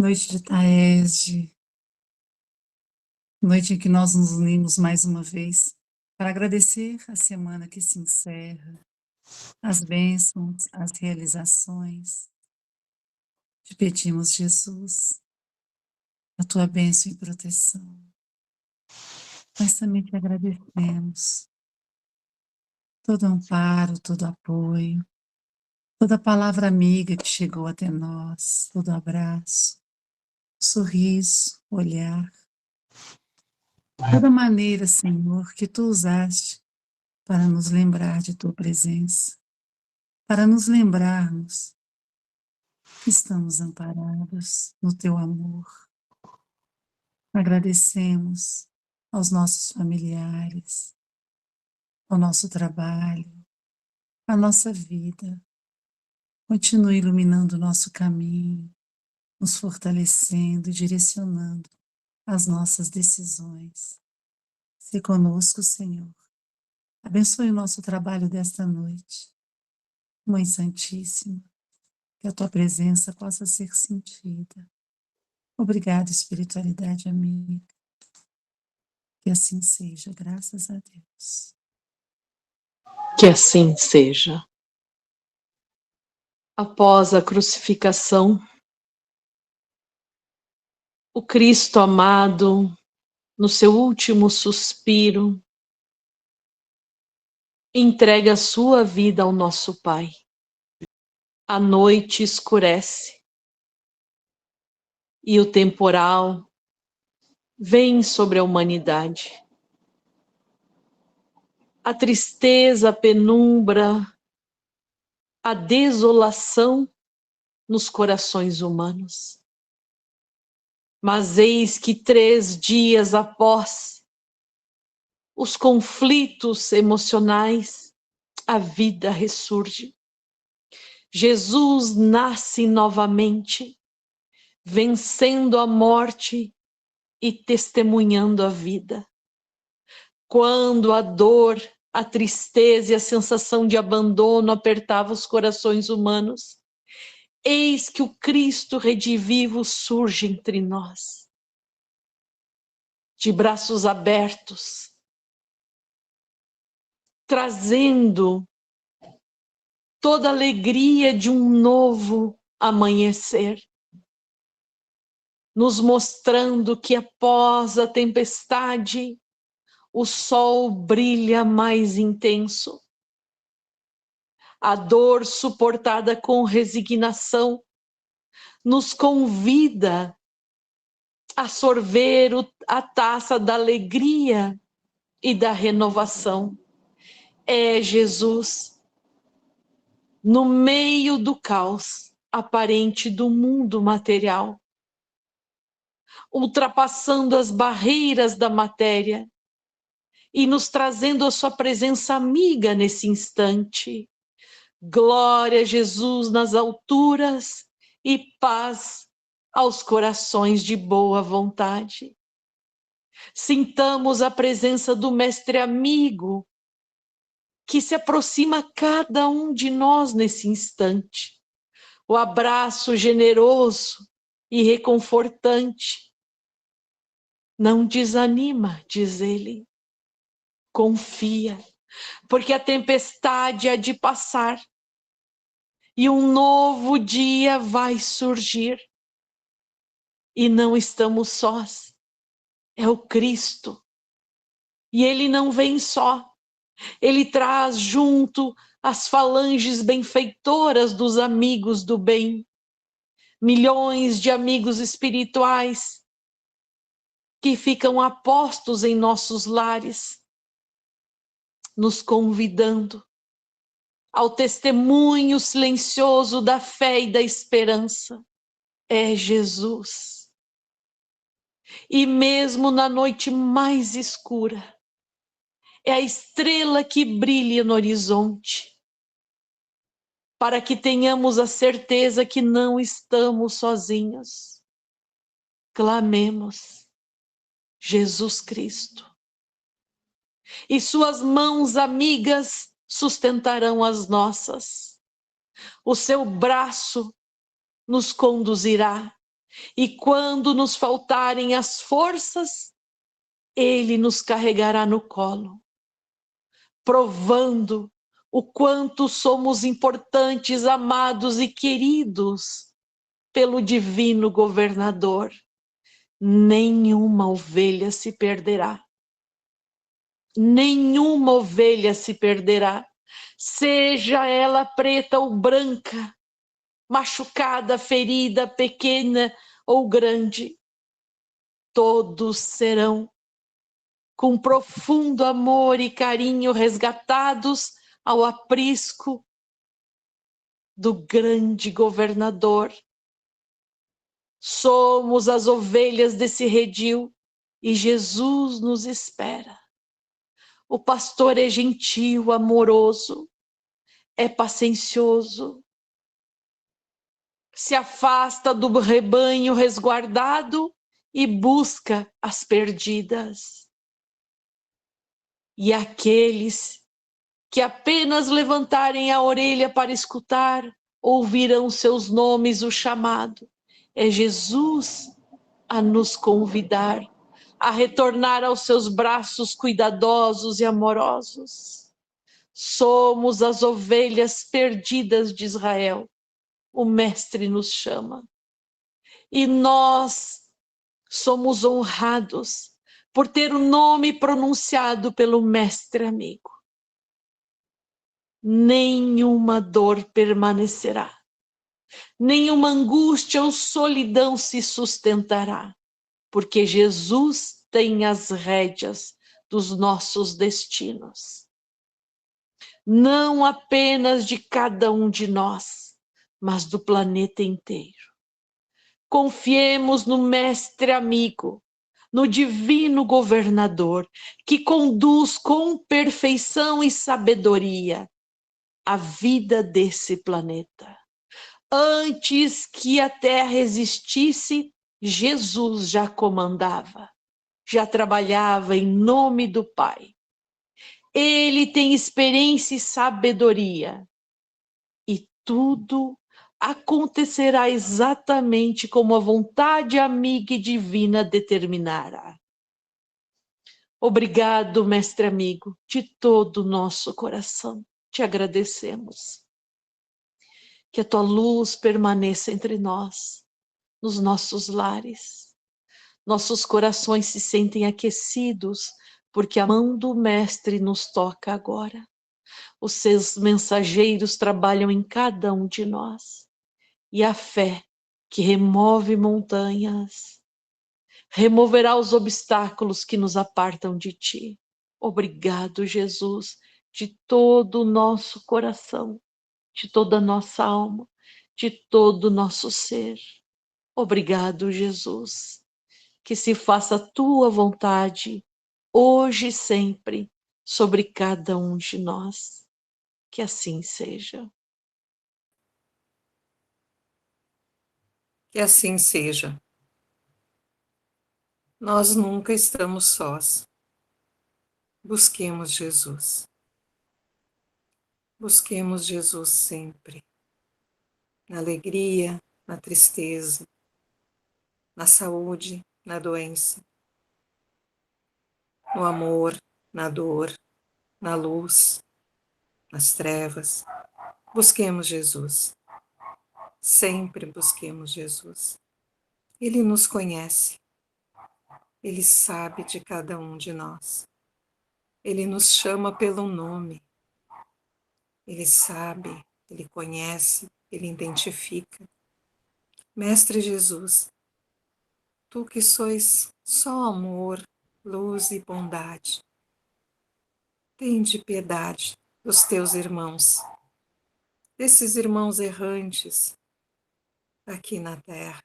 Noite de Taesde, noite em que nós nos unimos mais uma vez para agradecer a semana que se encerra, as bênçãos, as realizações. Te pedimos, Jesus, a tua bênção e proteção. Mas também te agradecemos todo amparo, todo apoio, toda palavra amiga que chegou até nós, todo abraço, sorriso, olhar, toda maneira, Senhor, que tu usaste para nos lembrar de tua presença, para nos lembrarmos que estamos amparados no teu amor. Agradecemos aos nossos familiares, ao nosso trabalho, à nossa vida. Continue iluminando o nosso caminho, nos fortalecendo e direcionando as nossas decisões. Se conosco, Senhor. Abençoe o nosso trabalho desta noite. Mãe Santíssima, que a tua presença possa ser sentida. Obrigada, espiritualidade amiga. Que assim seja, graças a Deus. Que assim seja. Após a crucificação, o Cristo amado, no seu último suspiro, entrega a sua vida ao nosso Pai. A noite escurece e o temporal vem sobre a humanidade. A tristeza, a penumbra, a desolação nos corações humanos. Mas eis que 3 dias após os conflitos emocionais, a vida ressurge. Jesus nasce novamente, vencendo a morte e testemunhando a vida. Quando a dor, a tristeza e a sensação de abandono apertavam os corações humanos, eis que o Cristo redivivo surge entre nós, de braços abertos, trazendo toda a alegria de um novo amanhecer, nos mostrando que após a tempestade, o sol brilha mais intenso. A dor suportada com resignação nos convida a sorver a taça da alegria e da renovação. É Jesus, no meio do caos aparente do mundo material, ultrapassando as barreiras da matéria e nos trazendo a sua presença amiga nesse instante. Glória a Jesus nas alturas e paz aos corações de boa vontade. Sintamos a presença do Mestre amigo que se aproxima a cada um de nós nesse instante. O abraço generoso e reconfortante. Não desanima, diz ele. Confia, porque a tempestade há de passar e um novo dia vai surgir. E não estamos sós, é o Cristo. E ele não vem só, ele traz junto as falanges benfeitoras dos amigos do bem, milhões de amigos espirituais que ficam apostos em nossos lares, nos convidando ao testemunho silencioso da fé e da esperança. É Jesus. E mesmo na noite mais escura, é a estrela que brilha no horizonte, para que tenhamos a certeza que não estamos sozinhos. Clamemos, Jesus Cristo. E suas mãos amigas sustentarão as nossas. O seu braço nos conduzirá E quando nos faltarem as forças, Ele nos carregará no colo, provando o quanto somos importantes, amados e queridos pelo divino governador. Nenhuma ovelha se perderá. Nenhuma ovelha se perderá, seja ela preta ou branca, machucada, ferida, pequena ou grande. Todos serão, com profundo amor e carinho, resgatados ao aprisco do grande governador. Somos as ovelhas desse redil e Jesus nos espera. O pastor é gentil, amoroso, é paciencioso, se afasta do rebanho resguardado e busca as perdidas. E aqueles que apenas levantarem a orelha para escutar, ouvirão seus nomes o chamado. É Jesus a nos convidar a retornar aos seus braços cuidadosos e amorosos. Somos as ovelhas perdidas de Israel. O Mestre nos chama. E nós somos honrados por ter o nome pronunciado pelo Mestre amigo. Nenhuma dor permanecerá, nenhuma angústia ou solidão se sustentará, porque Jesus tem as rédeas dos nossos destinos. Não apenas de cada um de nós, mas do planeta inteiro. Confiemos no Mestre amigo, no divino governador, que conduz com perfeição e sabedoria a vida desse planeta. Antes que a Terra existisse, Jesus já comandava, já trabalhava em nome do Pai. Ele tem experiência e sabedoria, e tudo acontecerá exatamente como a vontade amiga e divina determinará. Obrigado, mestre amigo, de todo o nosso coração. Te agradecemos. Que a tua luz permaneça entre nós, nos nossos lares. Nossos corações se sentem aquecidos, porque a mão do mestre nos toca agora. Os seus mensageiros trabalham em cada um de nós. E a fé que remove montanhas, removerá os obstáculos que nos apartam de ti. Obrigado, Jesus, de todo o nosso coração, de toda a nossa alma, de todo o nosso ser. Obrigado, Jesus. Que se faça a tua vontade, hoje e sempre, sobre cada um de nós. Que assim seja. Que assim seja. Nós nunca estamos sós. Busquemos Jesus. Busquemos Jesus sempre. Na alegria, na tristeza, na saúde, na doença, no amor, na dor, na luz, nas trevas. Busquemos Jesus. Sempre busquemos Jesus. Ele nos conhece. Ele sabe de cada um de nós. Ele nos chama pelo nome. Ele sabe, ele conhece, ele identifica. Mestre Jesus, tu que sois só amor, luz e bondade, tende piedade dos teus irmãos, desses irmãos errantes aqui na terra,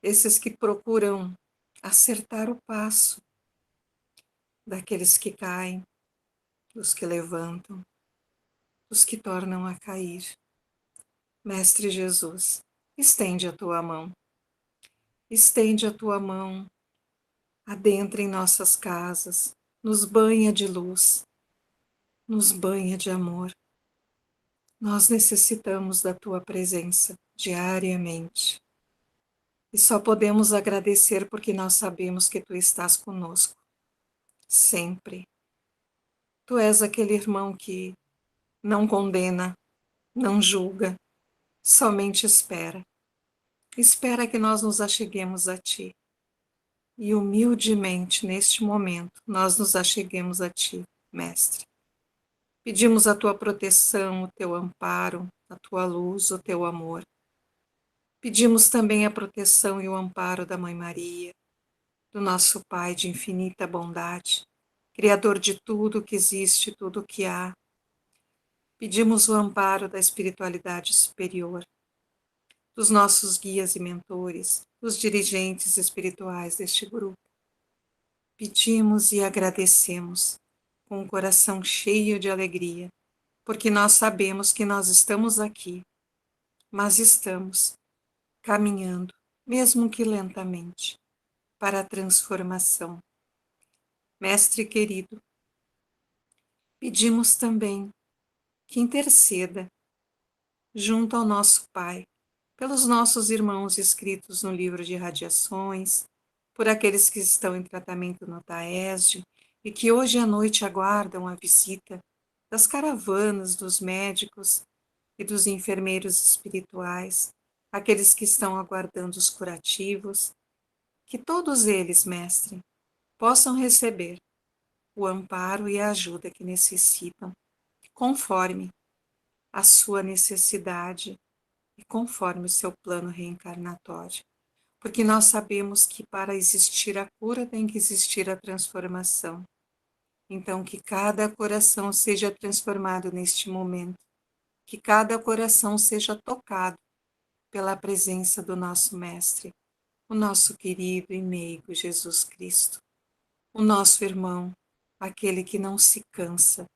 esses que procuram acertar o passo daqueles que caem, dos que levantam, dos que tornam a cair. Mestre Jesus, estende a tua mão. Estende a tua mão, adentra em nossas casas, nos banha de luz, nos banha de amor. Nós necessitamos da tua presença diariamente. E só podemos agradecer porque nós sabemos que Tu estás conosco, sempre. Tu és aquele irmão que não condena, não julga, somente espera. Espera que nós nos acheguemos a Ti. E humildemente, neste momento, nós nos acheguemos a Ti, Mestre. Pedimos a Tua proteção, o Teu amparo, a Tua luz, o Teu amor. Pedimos também a proteção e o amparo da Mãe Maria, do nosso Pai de infinita bondade, Criador de tudo que existe, tudo que há. Pedimos o amparo da espiritualidade superior, dos nossos guias e mentores, dos dirigentes espirituais deste grupo. Pedimos e agradecemos com o coração cheio de alegria, porque nós sabemos que nós estamos aqui, mas estamos caminhando, mesmo que lentamente, para a transformação. Mestre querido, pedimos também que interceda junto ao nosso Pai, pelos nossos irmãos inscritos no livro de radiações, por aqueles que estão em tratamento no TAESD e que hoje à noite aguardam a visita das caravanas dos médicos e dos enfermeiros espirituais, aqueles que estão aguardando os curativos, que todos eles, Mestre, possam receber o amparo e a ajuda que necessitam, conforme a sua necessidade e conforme o seu plano reencarnatório. Porque nós sabemos que para existir a cura tem que existir a transformação. Então, que cada coração seja transformado neste momento, que cada coração seja tocado pela presença do nosso Mestre, o nosso querido e meigo Jesus Cristo, o nosso irmão, aquele que não se cansa,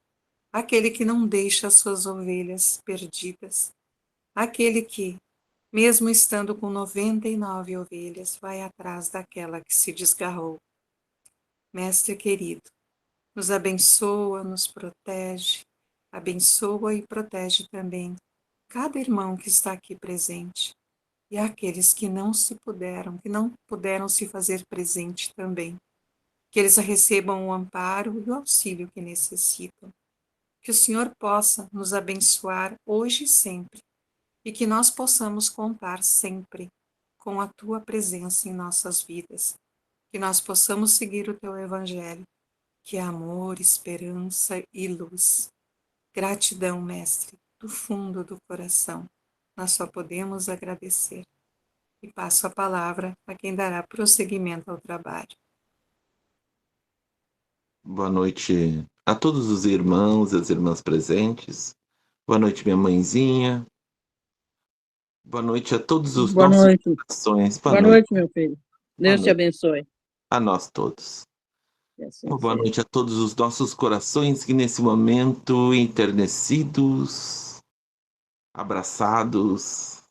aquele que não deixa as suas ovelhas perdidas, aquele que, mesmo estando com 99 ovelhas, vai atrás daquela que se desgarrou. Mestre querido, nos abençoa, nos protege, abençoa e protege também cada irmão que está aqui presente e aqueles que não puderam se fazer presente também, que eles recebam o amparo e o auxílio que necessitam. Que o Senhor possa nos abençoar hoje e sempre, e que nós possamos contar sempre com a Tua presença em nossas vidas, que nós possamos seguir o Teu Evangelho, que é amor, esperança e luz. Gratidão, Mestre, do fundo do coração. Nós só podemos agradecer. E passo a palavra a quem dará prosseguimento ao trabalho. Boa noite a todos os irmãos e as irmãs presentes. Boa noite, minha mãezinha. Boa noite a todos os Boa nossos noite. corações. Boa noite, meu filho. Deus te noite. abençoe. A nós todos. Que assim Boa seja. noite a todos os nossos corações que nesse momento enternecidos, abraçados,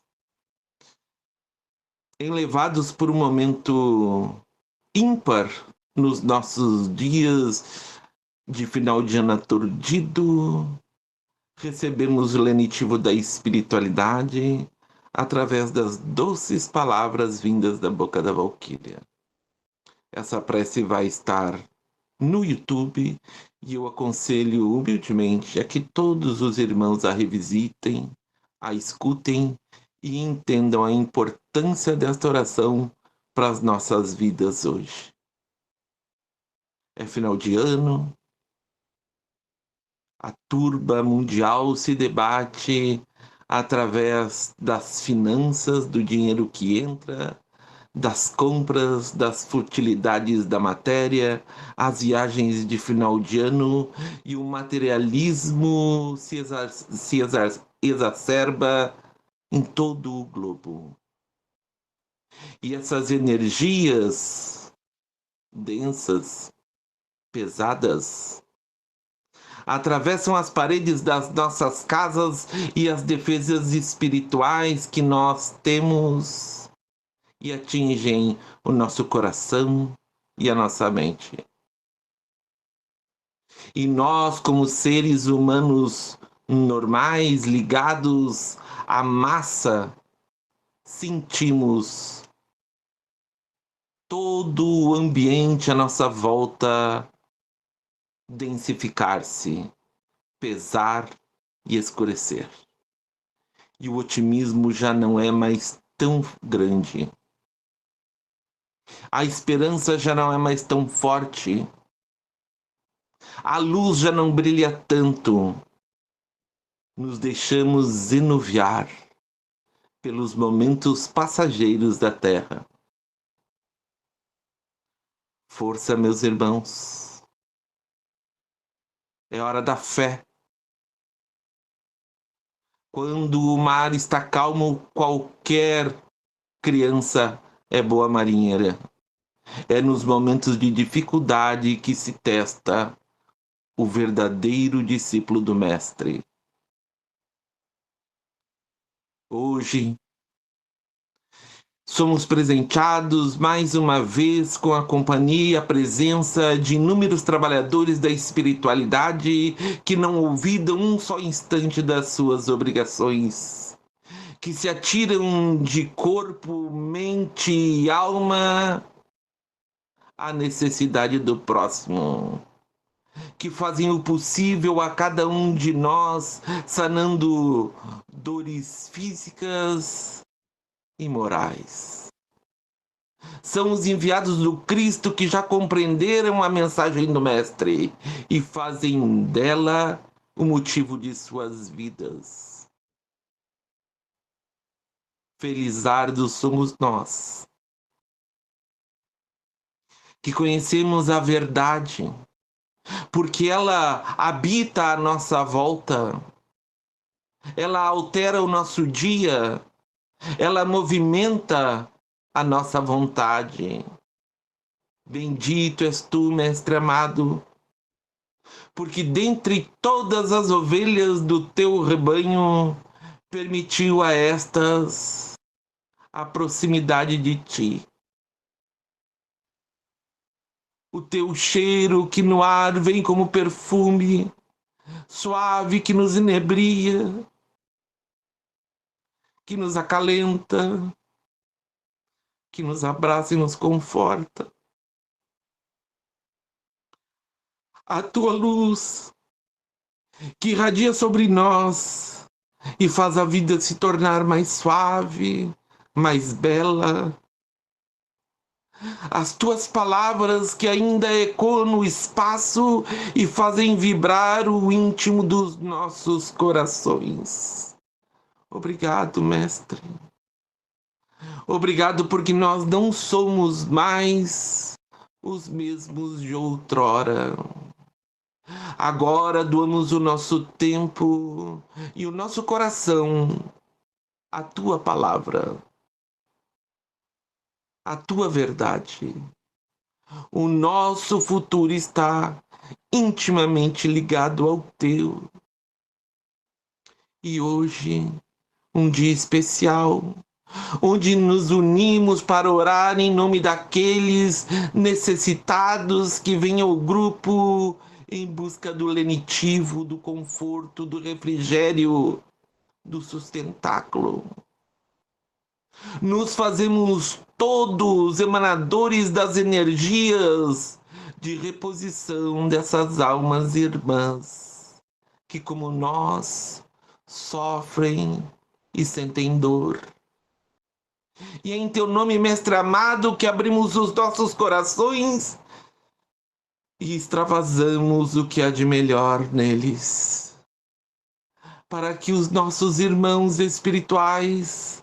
elevados por um momento ímpar nos nossos dias de final de ano aturdido. Recebemos o lenitivo da espiritualidade através das doces palavras vindas da boca da Valquíria. Essa prece vai estar no YouTube e eu aconselho humildemente a que todos os irmãos a revisitem, a escutem e entendam a importância desta oração para as nossas vidas hoje. É final de ano, a turba mundial se debate através das finanças, do dinheiro que entra, das compras, das futilidades da matéria, as viagens de final de ano e o materialismo se exacerba em todo o globo. E essas energias densas, pesadas, atravessam as paredes das nossas casas e as defesas espirituais que nós temos e atingem o nosso coração e a nossa mente. E nós, como seres humanos normais, ligados à massa, sentimos todo o ambiente à nossa volta densificar-se, pesar e escurecer. E o otimismo já não é mais tão grande. A esperança já não é mais tão forte. A luz já não brilha tanto. Nos deixamos enuviar pelos momentos passageiros da terra. Força, meus irmãos. É hora da fé. Quando o mar está calmo, qualquer criança é boa marinheira. É nos momentos de dificuldade que se testa o verdadeiro discípulo do Mestre. Hoje, somos presenteados mais uma vez com a companhia e a presença de inúmeros trabalhadores da espiritualidade que não olvidam um só instante das suas obrigações, que se atiram de corpo, mente e alma à necessidade do próximo, que fazem o possível a cada um de nós, sanando dores físicas e morais. São os enviados do Cristo que já compreenderam a mensagem do Mestre e fazem dela o motivo de suas vidas. Felizardos somos nós, que conhecemos a verdade, porque ela habita à nossa volta, ela altera o nosso dia, ela movimenta a nossa vontade. Bendito és tu, Mestre amado, porque dentre todas as ovelhas do teu rebanho, permitiu a estas a proximidade de ti. O teu cheiro que no ar vem como perfume, suave que nos inebria, que nos acalenta, que nos abraça e nos conforta. A tua luz que irradia sobre nós e faz a vida se tornar mais suave, mais bela. As tuas palavras que ainda ecoam no espaço e fazem vibrar o íntimo dos nossos corações. Obrigado, Mestre. Obrigado porque nós não somos mais os mesmos de outrora. Agora doamos o nosso tempo e o nosso coração à tua palavra, à tua verdade. O nosso futuro está intimamente ligado ao teu. E hoje, um dia especial, onde nos unimos para orar em nome daqueles necessitados que vêm ao grupo em busca do lenitivo, do conforto, do refrigério, do sustentáculo. Nos fazemos todos emanadores das energias de reposição dessas almas irmãs, que como nós sofrem e sentem dor. E é em teu nome, Mestre amado, que abrimos os nossos corações e extravasamos o que há de melhor neles, para que os nossos irmãos espirituais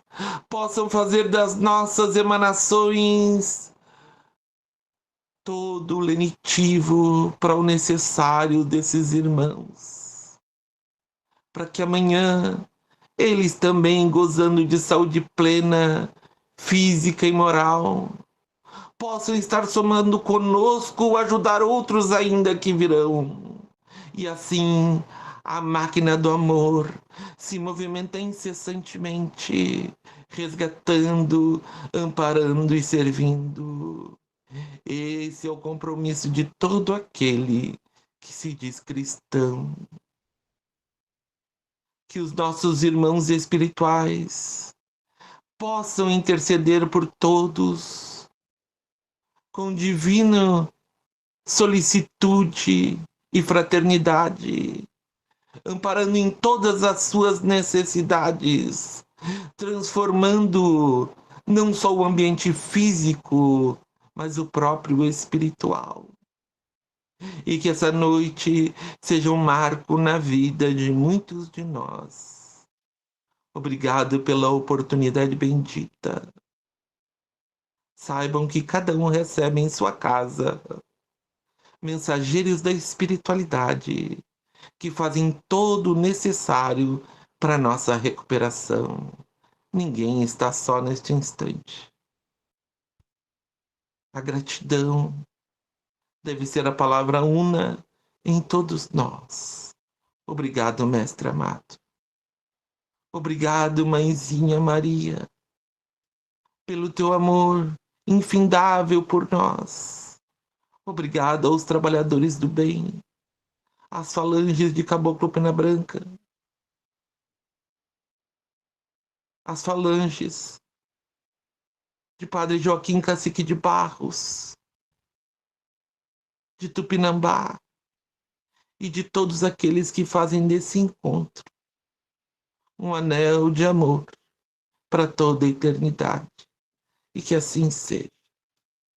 possam fazer das nossas emanações todo o lenitivo para o necessário desses irmãos, para que amanhã eles também, gozando de saúde plena, física e moral, possam estar somando conosco, ajudar outros ainda que virão. E assim, a máquina do amor se movimenta incessantemente, resgatando, amparando e servindo. Esse é o compromisso de todo aquele que se diz cristão. Que os nossos irmãos espirituais possam interceder por todos, com divina solicitude e fraternidade, amparando em todas as suas necessidades, transformando não só o ambiente físico, mas o próprio espiritual. E que essa noite seja um marco na vida de muitos de nós. Obrigado pela oportunidade bendita. Saibam que cada um recebe em sua casa mensageiros da espiritualidade que fazem todo o necessário para nossa recuperação. Ninguém está só neste instante. A gratidão deve ser a palavra una em todos nós. Obrigado, Mestre amado. Obrigado, Mãezinha Maria, pelo teu amor infindável por nós. Obrigado aos trabalhadores do bem, às falanges de Caboclo Pena Branca, às falanges de Padre Joaquim Cacique de Barros, de Tupinambá e de todos aqueles que fazem desse encontro um anel de amor para toda a eternidade. E que assim seja.